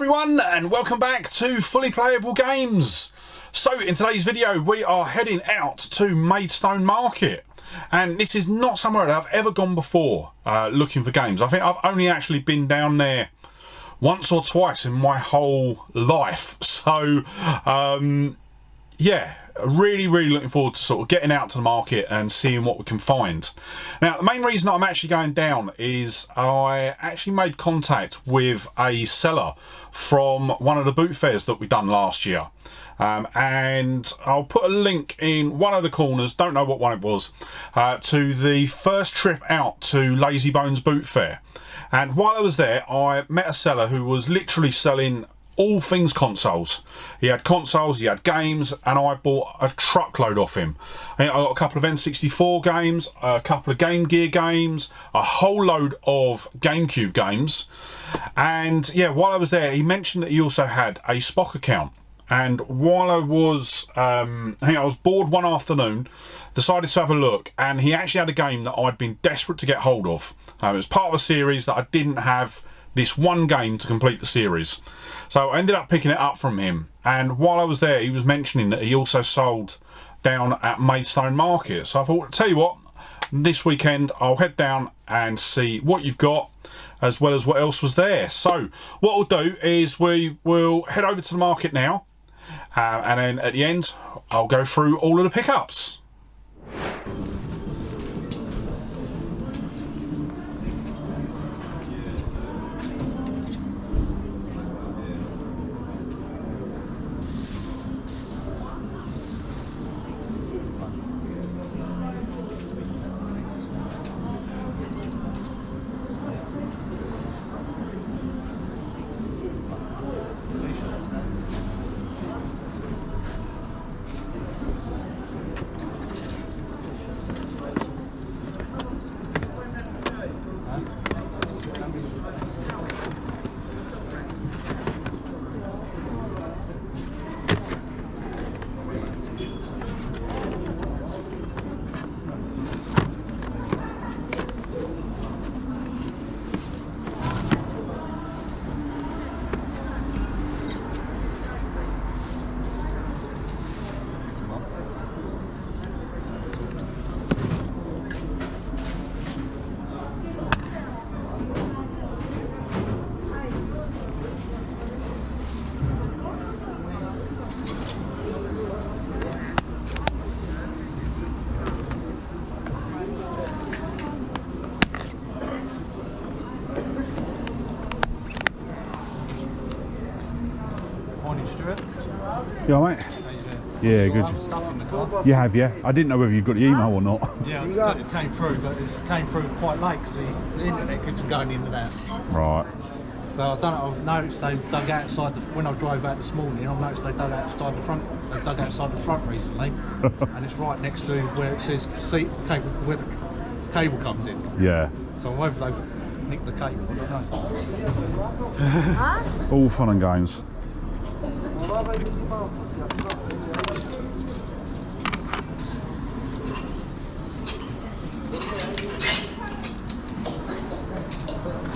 everyone, and welcome back to Fully Playable Games. So in today's video we are heading out to Maidstone Market, and this is not somewhere that I've ever gone before looking for games. I think I've only actually been down there once or twice in my whole life, so yeah, really looking forward to sort of getting out to the market and seeing what we can find. Now, the main reason that I'm actually going down is I actually made contact with a seller from one of the boot fairs that we done last year. And I'll put a link in one of the corners, don't know what one it was, to the first trip out to Lazybones Boot Fair. And while I was there, I met a seller who was literally selling all things consoles. He had consoles, he had games, and I bought a truckload off him. I got a couple of N64 games, a couple of Game Gear games, a whole load of GameCube games. And yeah, while I was there, he mentioned that he also had a Spock account. And while I was, I think I was bored one afternoon, decided to have a look, and he actually had a game that I'd been desperate to get hold of. It was part of a series that I didn't have this one game to complete the series. So I ended up picking it up from him, and while I was there he was mentioning that he also sold down at Maidstone Market. So I thought, tell you what, this weekend I'll head down and see what you've got as well as what else was there. So what we'll do is we will head over to the market now, and then at the end I'll go through all of the pickups. You alright? How you doing? Yeah, good. Stuff in the car. You have, yeah? I didn't know whether you got the email or not. Yeah, it came through, but it came through quite late because the internet keeps going in and out. Right. So I've noticed they dug outside when I drove out this morning. I've noticed they dug outside the front. They dug outside the front recently, and it's right next to where it says cable, where the cable comes in. Yeah. So whether they've nicked the cable, I don't know. All fun and games.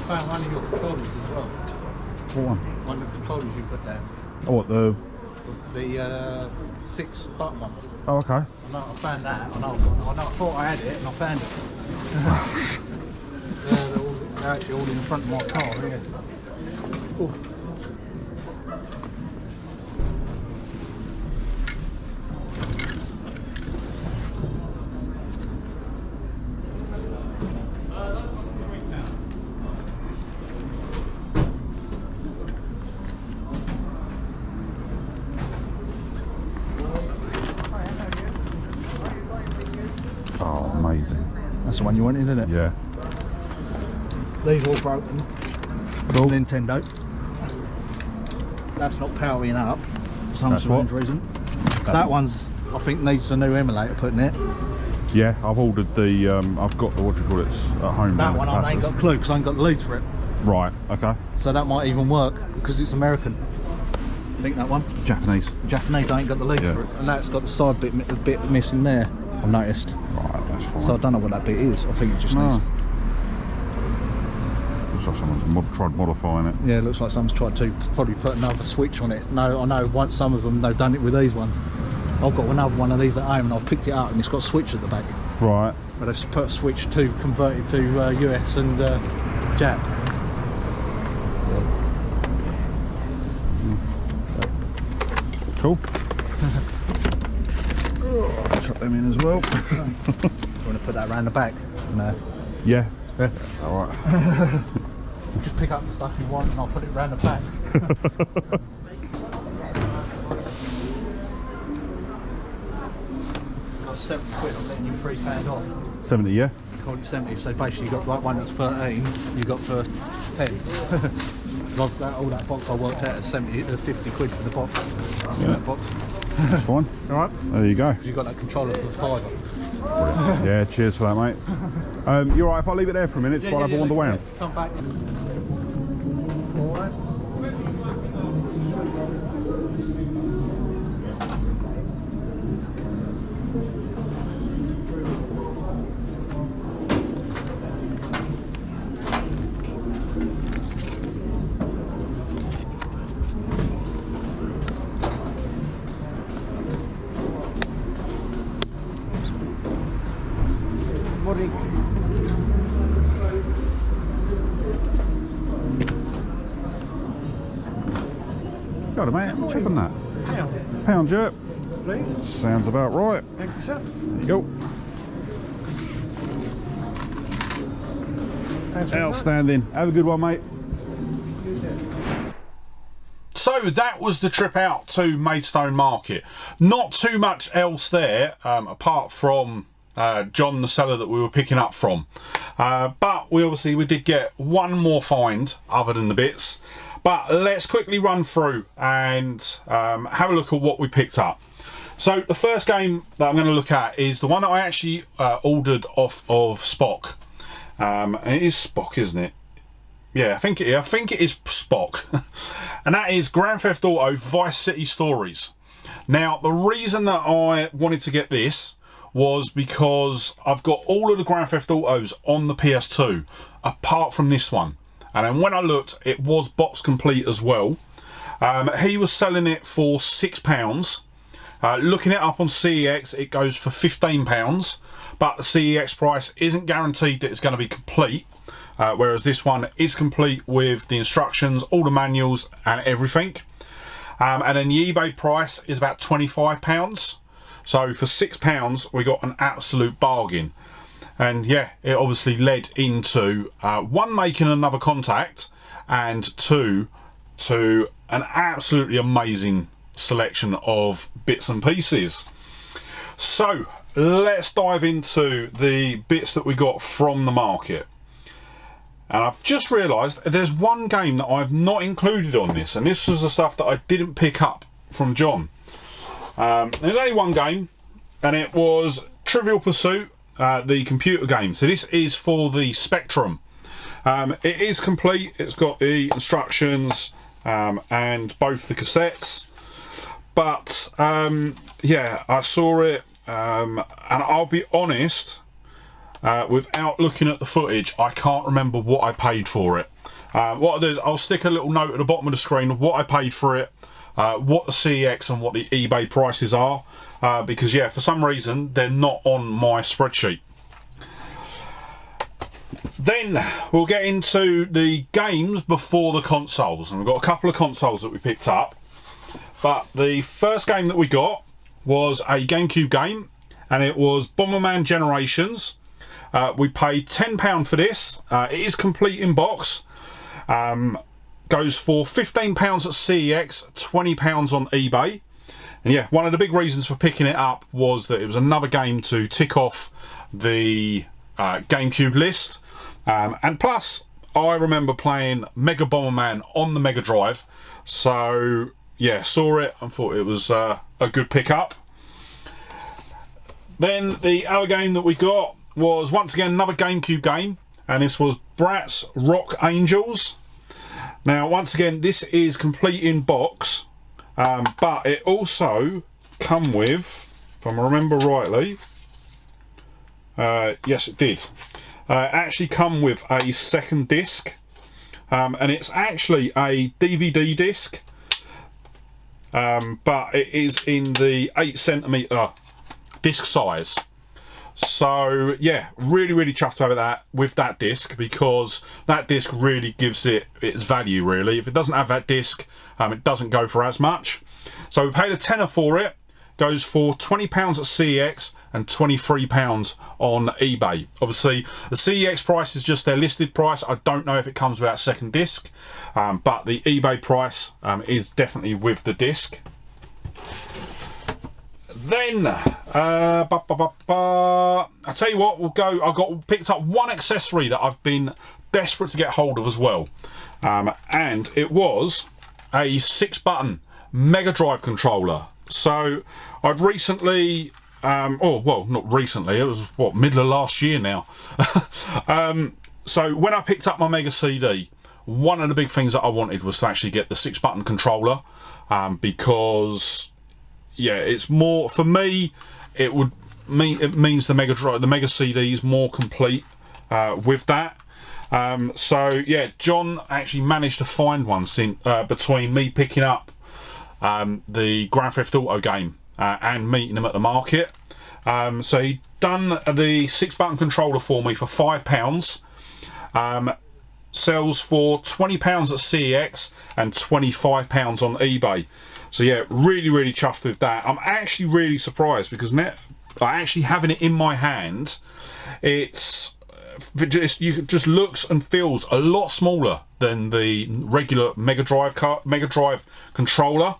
I found one of your controllers as well. What one? One of the controllers you put down. Oh, what, the 6-button one. Oh, okay. I found that. I thought I had it, and I found it. They're actually all in the front of my car. Yeah. Oh. Oh, amazing. That's the one you wanted, isn't it? Yeah. These are all broken. Cool. Nintendo. That's not powering up for some strange reason. That one's, I think, needs a new emulator put in it. Yeah, I've ordered the, I've got the, what do you call it, at home. That one I ain't got a clue because I ain't got the leads for it. Right, okay. So that might even work because it's American. I think that one. Japanese. Japanese, I ain't got the leads for it. And that's got the side bit missing there, I've noticed. Right, that's fine. So I don't know what that bit is. I think it just needs... Looks like someone's tried modifying it. Yeah, it looks like someone's tried to probably put another switch on it. No, I know some of them, they've done it with these ones. I've got another one of these at home and I've picked it up and it's got a switch at the back. Right. But they've put a switch to convert it to US and Jap. Cool. Chuck them in as well. You want to put that around the back? No. Yeah. Yeah. All right. Just pick up the stuff you want and I'll put it around the back. Got 70 quid, I'm letting you £3 off. 70, yeah? Call it 70, so basically you got like one that's 13, you got for 10. All that box I worked out at 50 quid for the box. That's that box. That's fine. Alright? There you go. You got that controller for £5. Yeah, cheers for that, mate. You alright if I leave it there for a minute, just while I have a wander around? Come back. Alright. Got it, mate. Check on that. Pound. Pound, yeah. Please. Sounds about right. Thank you, sir. There you go. Outstanding. Have a good one, mate. So that was the trip out to Maidstone Market. Not too much else there, apart from John, the seller that we were picking up from. But we did get one more find other than the bits. But let's quickly run through and have a look at what we picked up. So the first game that I'm going to look at is the one that I actually ordered off of Spock. And it is Spock, isn't it? Yeah, I think it is Spock. And that is Grand Theft Auto Vice City Stories. Now, the reason that I wanted to get this was because I've got all of the Grand Theft Autos on the PS2, apart from this one. And then when I looked, it was box complete as well. He was selling it for £6. Looking it up on CEX, it goes for £15. But the CEX price isn't guaranteed that it's going to be complete. Whereas this one is complete with the instructions, all the manuals and everything. And then the eBay price is about £25. So for £6, we got an absolute bargain. And yeah, it obviously led into one, making another contact, and two, to an absolutely amazing selection of bits and pieces. So let's dive into the bits that we got from the market. And I've just realised there's one game that I've not included on this, and this was the stuff that I didn't pick up from John. There's only one game, and it was Trivial Pursuit, the computer game. So this is for the Spectrum. It is complete. It's got the instructions and both the cassettes. But yeah, I saw it, and I'll be honest, without looking at the footage, I can't remember what I paid for it. What I'll do is I'll stick a little note at the bottom of the screen of what I paid for it, what the CEX and what the eBay prices are, because yeah, for some reason they're not on my spreadsheet. Then we'll get into the games before the consoles, and we've got a couple of consoles that we picked up. But the first game that we got was a GameCube game, and it was Bomberman Generations. We paid £10 for this. It is complete in box. Goes for £15 at CEX, £20 on eBay. And yeah, one of the big reasons for picking it up was that it was another game to tick off the GameCube list. And plus, I remember playing Mega Bomberman on the Mega Drive. So yeah, saw it and thought it was a good pickup. Then the other game that we got was once again another GameCube game, and this was Bratz Rock Angels. Now once again, this is complete in box, but it also come with, if I remember rightly, yes it did, actually come with a second disc. and it's actually a DVD disc, but it is in the 8cm disc size. So yeah, really chuffed over that with that disc, because that disc really gives it its value. Really, if it doesn't have that disc, it doesn't go for as much. So we paid a tenner for it. Goes for £20 at CEX and £23 on eBay. Obviously, the CEX price is just their listed price. I don't know if it comes with that second disc, but the eBay price is definitely with the disc. Then, I tell you what, we'll go. I picked up one accessory that I've been desperate to get hold of as well, and it was a 6-button Mega Drive controller. So I'd recently, well, not recently, it was what, middle of last year now. So when I picked up my Mega CD, one of the big things that I wanted was to actually get the 6-button controller, because yeah, it's more for me. It means the Mega Drive, the Mega CD is more complete with that. So yeah, John actually managed to find one between me picking up the Grand Theft Auto game and meeting him at the market. So he done the 6-button controller for me for £5. Sells for £20 at CEX and £25 on eBay. So yeah, really chuffed with that. I'm actually really surprised, because actually having it in my hand, it just looks and feels a lot smaller than the regular Mega Drive controller.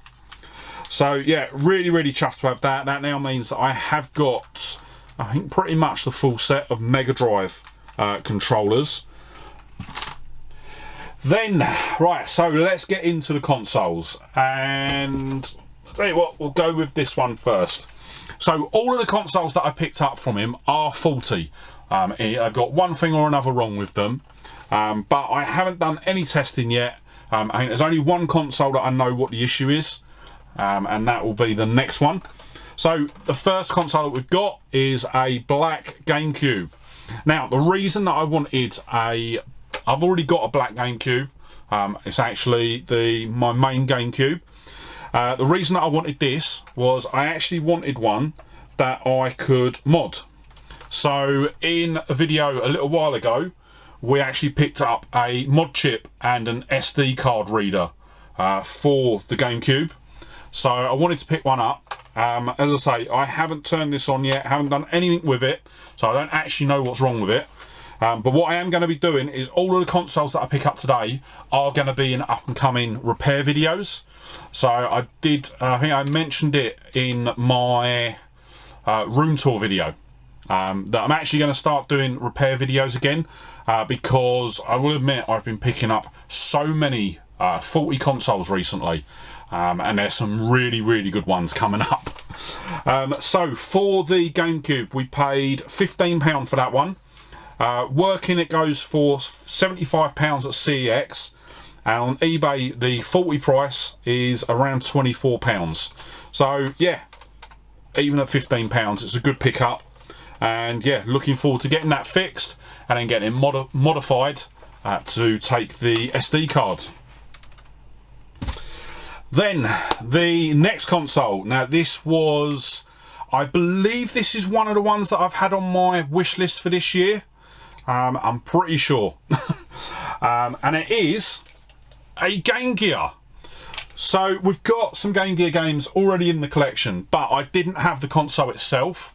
So yeah, really chuffed to have that. That now means that I have got, I think, pretty much the full set of Mega Drive controllers. Then, right, so let's get into the consoles, and I'll tell you what, we'll go with this one first. So all of the consoles that I picked up from him are faulty. I've got one thing or another wrong with them, but I haven't done any testing yet. I think there's only one console that I know what the issue is, and that will be the next one. So the first console that we've got is a black GameCube. Now, the reason that I wanted I've already got a black GameCube. It's actually my main GameCube. The reason that I wanted this was I actually wanted one that I could mod. So in a video a little while ago, we actually picked up a mod chip and an SD card reader for the GameCube. So I wanted to pick one up. As I say, I haven't turned this on yet, haven't done anything with it, so I don't actually know what's wrong with it. But what I am going to be doing is all of the consoles that I pick up today are going to be in up and coming repair videos. So I think I mentioned it in my room tour video, that I'm actually going to start doing repair videos again, because I will admit I've been picking up so many faulty consoles recently, and there's some really good ones coming up. So for the GameCube, we paid £15 for that one. Working, it goes for £75 at CEX, and on eBay the faulty price is around £24. So yeah, even at £15 it's a good pickup, and yeah, looking forward to getting that fixed and then getting it modified to take the SD card. Then the next console. Now this was, I believe this is one of the ones that I've had on my wish list for this year. I'm pretty sure. And it is a Game Gear. So we've got some Game Gear games already in the collection, but I didn't have the console itself.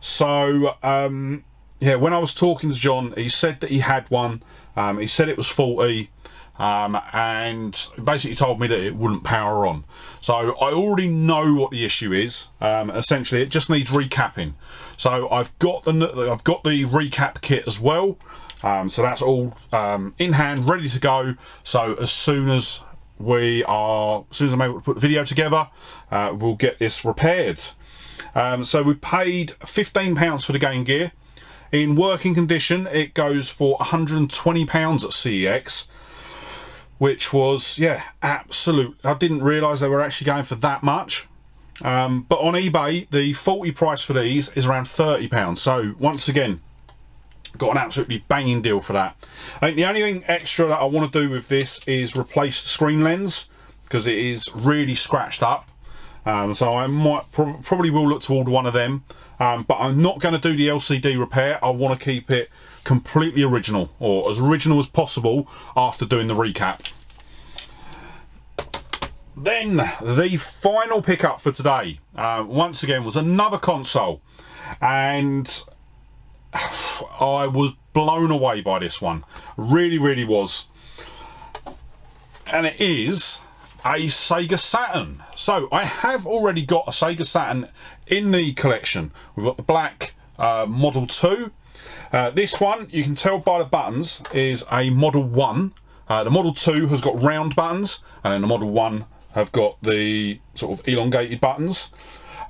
So yeah, when I was talking to John, he said that he had one. He said it was faulty, and basically told me that it wouldn't power on. So I already know what the issue is. Essentially, it just needs recapping. So I've got the recap kit as well. So that's all in hand, ready to go. So as soon as I'm able to put the video together, we'll get this repaired. So we paid £15 for the Game Gear. In working condition, it goes for £120 at CEX, which was, yeah, absolute. I didn't realise they were actually going for that much. But on eBay, the faulty price for these is around £30. So once again, got an absolutely banging deal for that. I think the only thing extra that I want to do with this is replace the screen lens, because it is really scratched up. So I might probably will look to order one of them, but I'm not going to do the LCD repair. I want to keep it completely original, or as original as possible, after doing the recap. Then the final pickup for today, once again, was another console, and I was blown away by this one. Really was. And it is a Sega Saturn. So I have already got a Sega Saturn in the collection. We've got the black Model 2. This one, you can tell by the buttons, is a Model 1. The Model 2 has got round buttons, and then the Model 1 have got the sort of elongated buttons.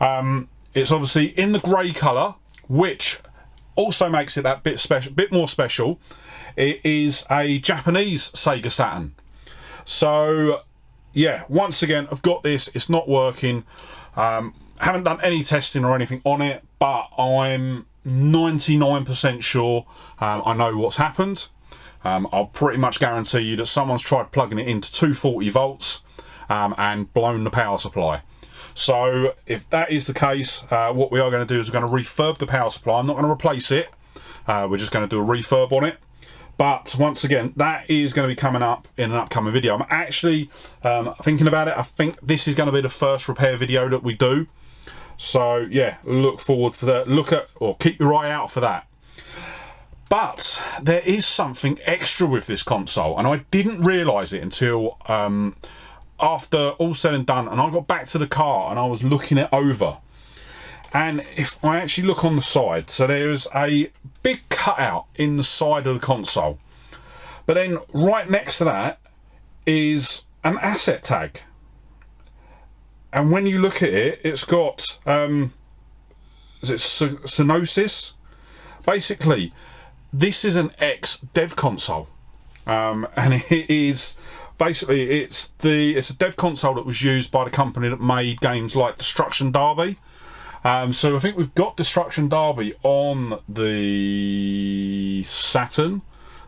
It's obviously in the grey colour, which also makes it that bit more special. It is a Japanese Sega Saturn. So yeah, once again, I've got this. It's not working. Haven't done any testing or anything on it, but I'm 99% sure I know what's happened. I'll pretty much guarantee you that someone's tried plugging it into 240 volts and blown the power supply. So if that is the case, what we are going to do is we're going to refurb the power supply. I'm not going to replace it. We're just going to do a refurb on it. But once again, that is going to be coming up in an upcoming video. I'm actually thinking about it. I think this is going to be the first repair video that we do. So yeah, look forward for that. Look at, or keep your eye out for that. But there is something extra with this console, and I didn't realise it until after all said and done, and I got back to the car and I was looking it over. And if I actually look on the side, so there's a big cutout in the side of the console, but then right next to that is an asset tag. And when you look at it, it's got is it Synosis? Basically, this is an ex-dev console, and it is basically it's a dev console that was used by the company that made games like Destruction Derby. So I think we've got Destruction Derby on the Saturn,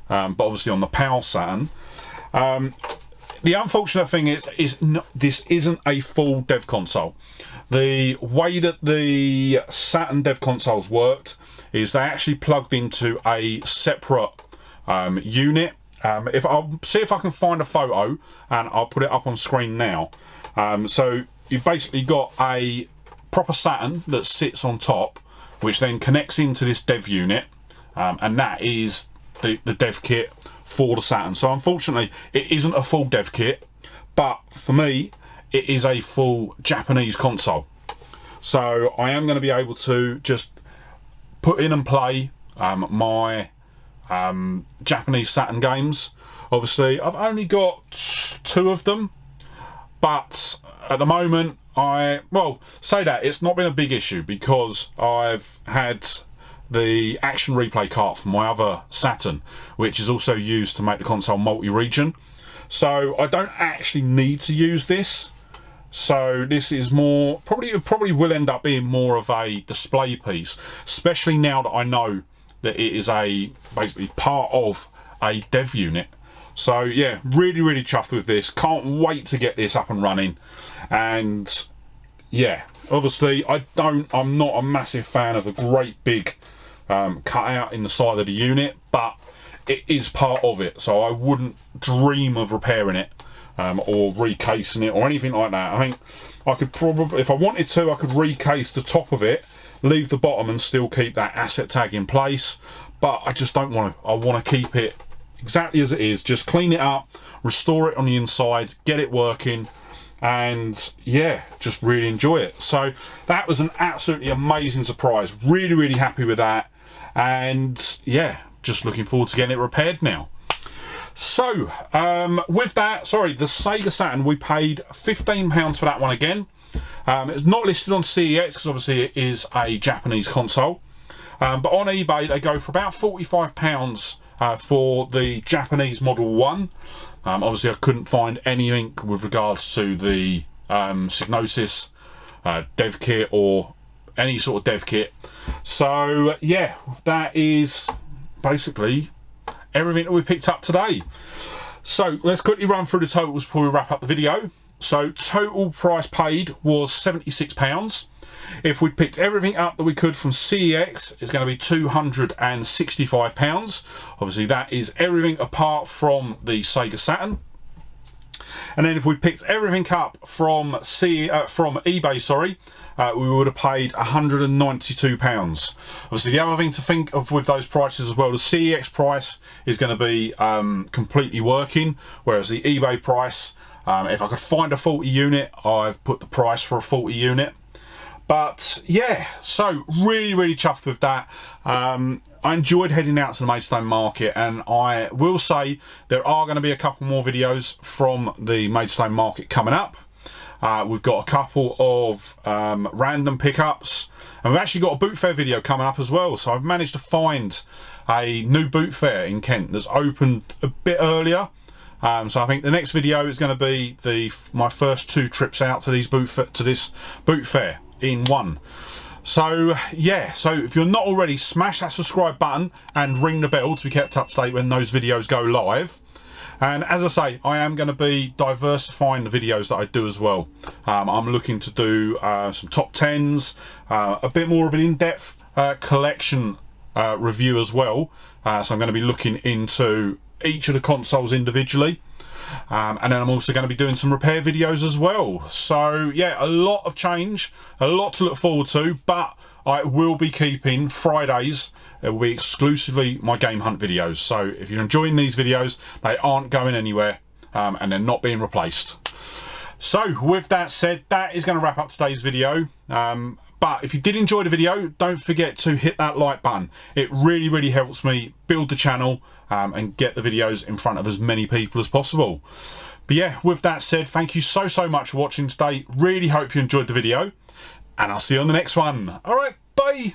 but obviously on the PAL Saturn. The unfortunate thing is this isn't a full dev console. The way that the Saturn dev consoles worked is they actually plugged into a separate unit. If I'll see if I can find a photo, and I'll put it up on screen now. So you've basically got a proper Saturn that sits on top, which then connects into this dev unit, and that is the dev kit for the Saturn. So unfortunately it isn't a full dev kit, but for me it is a full Japanese console. So I am going to be able to just put in and play my Japanese Saturn games. Obviously I've only got 2 of them, but at the moment say that it's not been a big issue, because I've had the action replay cart from my other Saturn, which is also used to make the console multi-region. So I don't actually need to use this. So this is more, probably will end up being more of a display piece, especially now that I know that it is basically part of a dev unit. So yeah, really chuffed with this. Can't wait to get this up and running. And yeah, obviously I'm not a massive fan of a great big cutout in the side of the unit, but it is part of it, so I wouldn't dream of repairing it or recasing it or anything like that. I think I could probably, if I wanted to, I could recase the top of it, leave the bottom and still keep that asset tag in place, but I just don't want to. I want to keep it exactly as it is, just clean it up, restore it on the inside, get it working, and yeah, just really enjoy it. So that was an absolutely amazing surprise. Really happy with that, and yeah, just looking forward to getting it repaired now. So with that, sorry, the Sega Saturn, we paid £15 for that one again. It's not listed on CEX because obviously it is a Japanese console, but on eBay they go for about £45 for the Japanese Model 1. Obviously I couldn't find anything with regards to the Psygnosis dev kit or any sort of dev kit. So yeah, that is basically everything that we picked up today. So let's quickly run through the totals before we wrap up the video. So total price paid was £76. If we picked everything up that we could from CEX, it's going to be £265. Obviously that is everything apart from the Sega Saturn. And then if we picked everything up from eBay, sorry, we would have paid £192. Obviously, the other thing to think of with those prices as well, the CEX price is going to be completely working, whereas the eBay price, if I could find a 40 unit, I've put the price for a 40 unit. But yeah, so really chuffed with that. I enjoyed heading out to the Maidstone market, and I will say there are going to be a couple more videos from the Maidstone market coming up. We've got a couple of random pickups, and we've actually got a boot fair video coming up as well. So I've managed to find a new boot fair in Kent that's opened a bit earlier. So I think the next video is going to be my first 2 trips out to this boot fair in one. So yeah, so if you're not already, smash that subscribe button and ring the bell to be kept up to date when those videos go live. And as I say, I am going to be diversifying the videos that I do as well. I'm looking to do some top 10s, a bit more of an in-depth collection review as well. So I'm going to be looking into each of the consoles individually. And then I'm also going to be doing some repair videos as well. So yeah, a lot of change, a lot to look forward to, but I will be keeping Fridays. It will be exclusively my game hunt videos. So if you're enjoying these videos, they aren't going anywhere, and they're not being replaced. So with that said, that is going to wrap up today's video. But if you did enjoy the video, don't forget to hit that like button. It really helps me build the channel and get the videos in front of as many people as possible. But yeah, with that said, thank you so much for watching today. Really hope you enjoyed the video, and I'll see you on the next one. All right, bye.